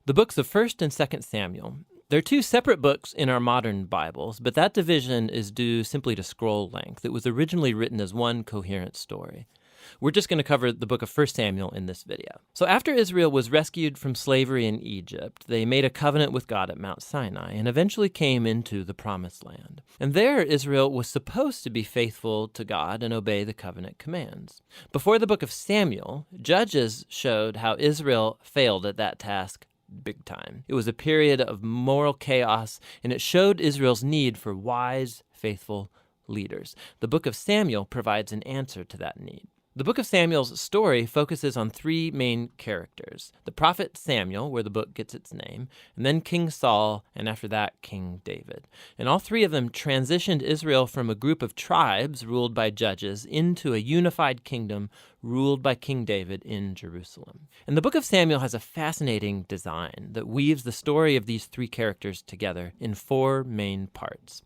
The books of 1st and 2nd Samuel. They're two separate books in our modern Bibles, but that division is due simply to scroll length. It was originally written as one coherent story. We're just going to cover the book of 1 Samuel in this video. So after Israel was rescued from slavery in Egypt, they made a covenant with God at Mount Sinai and eventually came into the Promised Land. And there, Israel was supposed to be faithful to God and obey the covenant commands. Before the book of Samuel, Judges showed how Israel failed at that task big time. It was a period of moral chaos, and it showed Israel's need for wise, faithful leaders. The book of Samuel provides an answer to that need. The book of Samuel's story focuses on three main characters: the prophet Samuel, where the book gets its name, and then King Saul, and after that, King David. And all three of them transitioned Israel from a group of tribes ruled by judges into a unified kingdom ruled by King David in Jerusalem. And the book of Samuel has a fascinating design that weaves the story of these three characters together in four main parts.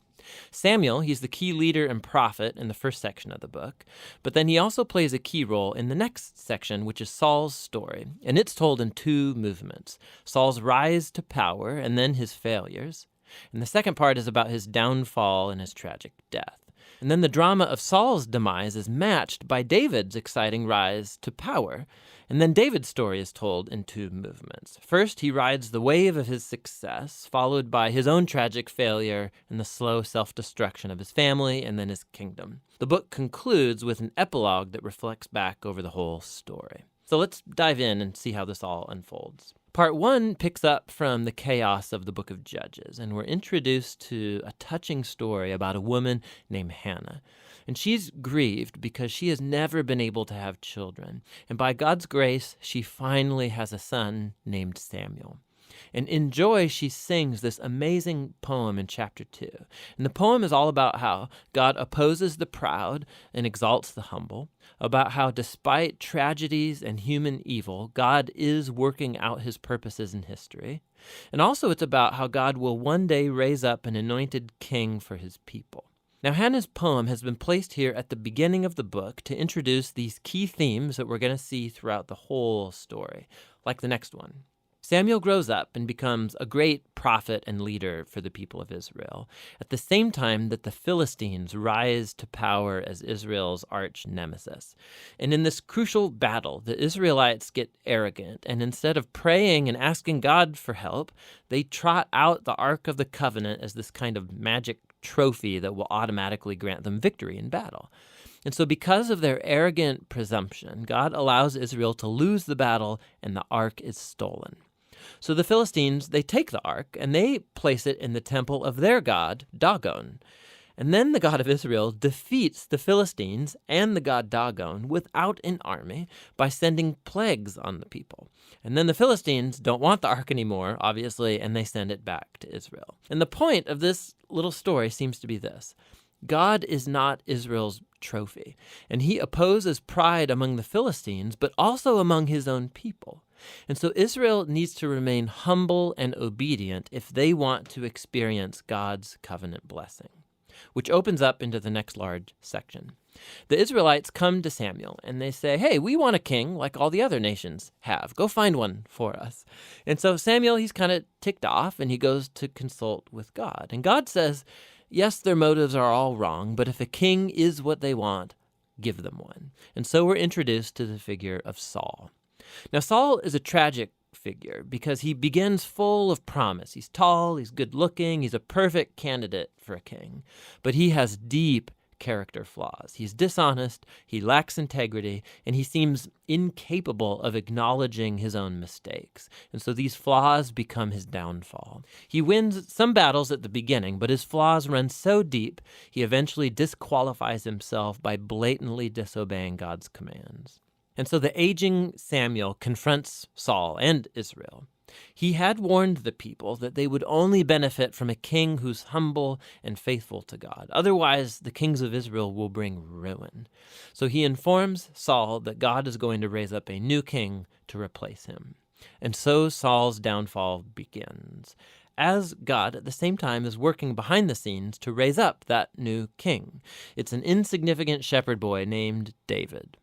Samuel, he's the key leader and prophet in the first section of the book, but then he also plays a key role in the next section, which is Saul's story, and it's told in two movements: Saul's rise to power and then his failures. And the second part is about his downfall and his tragic death. And then the drama of Saul's demise is matched by David's exciting rise to power. And then David's story is told in two movements. First, he rides the wave of his success, followed by his own tragic failure and the slow self-destruction of his family and then his kingdom. The book concludes with an epilogue that reflects back over the whole story. So let's dive in and see how this all unfolds. Part 1 picks up from the chaos of the book of Judges, and we're introduced to a touching story about a woman named Hannah. And she's grieved because she has never been able to have children. And by God's grace, she finally has a son named Samuel. And in joy, she sings this amazing poem in chapter 2. And the poem is all about how God opposes the proud and exalts the humble, about how despite tragedies and human evil, God is working out his purposes in history. And also it's about how God will one day raise up an anointed king for his people. Now, Hannah's poem has been placed here at the beginning of the book to introduce these key themes that we're going to see throughout the whole story, like the next one. Samuel grows up and becomes a great prophet and leader for the people of Israel, at the same time that the Philistines rise to power as Israel's arch nemesis. And in this crucial battle, the Israelites get arrogant, and instead of praying and asking God for help, they trot out the Ark of the Covenant as this kind of magic trophy that will automatically grant them victory in battle. And so because of their arrogant presumption, God allows Israel to lose the battle, and the Ark is stolen. So the Philistines, they take the ark and they place it in the temple of their god, Dagon. And then the God of Israel defeats the Philistines and the god Dagon without an army by sending plagues on the people. And then the Philistines don't want the ark anymore, obviously, and they send it back to Israel. And the point of this little story seems to be this: God is not Israel's trophy, and he opposes pride among the Philistines, but also among his own people. And so Israel needs to remain humble and obedient if they want to experience God's covenant blessing, which opens up into the next large section. The Israelites come to Samuel and they say, "Hey, we want a king like all the other nations have. Go find one for us." And so Samuel, he's kind of ticked off and he goes to consult with God. And God says, yes, their motives are all wrong, but if a king is what they want, give them one. And so we're introduced to the figure of Saul. Now, Saul is a tragic figure because he begins full of promise. He's tall, he's good-looking, he's a perfect candidate for a king. But he has deep character flaws. He's dishonest, he lacks integrity, and he seems incapable of acknowledging his own mistakes. And so these flaws become his downfall. He wins some battles at the beginning, but his flaws run so deep, he eventually disqualifies himself by blatantly disobeying God's commands. And so the aging Samuel confronts Saul and Israel. He had warned the people that they would only benefit from a king who's humble and faithful to God. Otherwise, the kings of Israel will bring ruin. So he informs Saul that God is going to raise up a new king to replace him. And so Saul's downfall begins, as God at the same time is working behind the scenes to raise up that new king. It's an insignificant shepherd boy named David.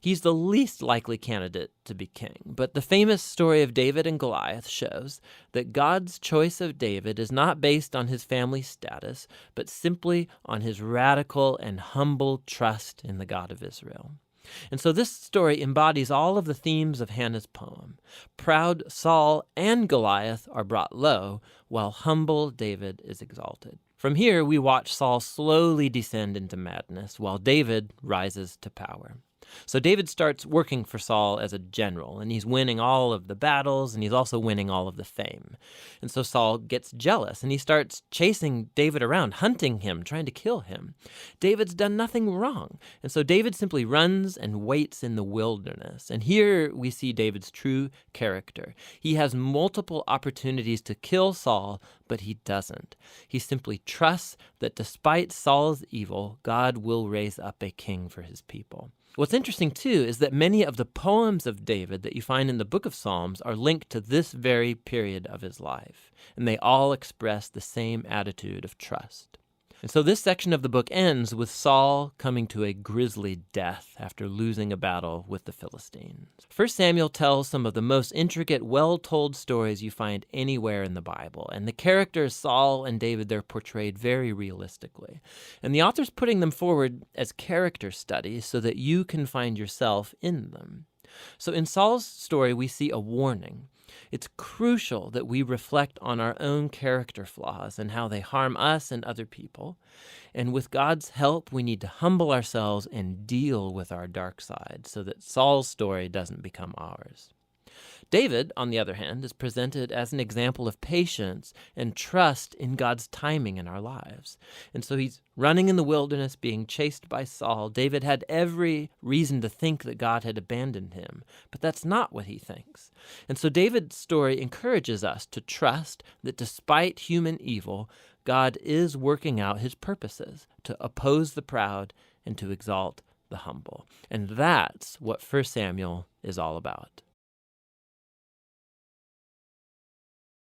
He's the least likely candidate to be king, but the famous story of David and Goliath shows that God's choice of David is not based on his family status, but simply on his radical and humble trust in the God of Israel. And so this story embodies all of the themes of Hannah's poem. Proud Saul and Goliath are brought low, while humble David is exalted. From here, we watch Saul slowly descend into madness, while David rises to power. So David starts working for Saul as a general, and he's winning all of the battles, and he's also winning all of the fame. And so Saul gets jealous, and he starts chasing David around, hunting him, trying to kill him. David's done nothing wrong, and so David simply runs and waits in the wilderness. And here we see David's true character. He has multiple opportunities to kill Saul, but he doesn't. He simply trusts that despite Saul's evil, God will raise up a king for his people. What's interesting, too, is that many of the poems of David that you find in the book of Psalms are linked to this very period of his life, and they all express the same attitude of trust. And so this section of the book ends with Saul coming to a grisly death after losing a battle with the Philistines. 1 Samuel tells some of the most intricate, well-told stories you find anywhere in the Bible, and the characters Saul and David, they're portrayed very realistically. And the author's putting them forward as character studies so that you can find yourself in them. So in Saul's story, we see a warning. It's crucial that we reflect on our own character flaws and how they harm us and other people. And with God's help, we need to humble ourselves and deal with our dark side so that Saul's story doesn't become ours. David, on the other hand, is presented as an example of patience and trust in God's timing in our lives. And so he's running in the wilderness, being chased by Saul. David had every reason to think that God had abandoned him, but that's not what he thinks. And so David's story encourages us to trust that despite human evil, God is working out his purposes to oppose the proud and to exalt the humble. And that's what 1 Samuel is all about.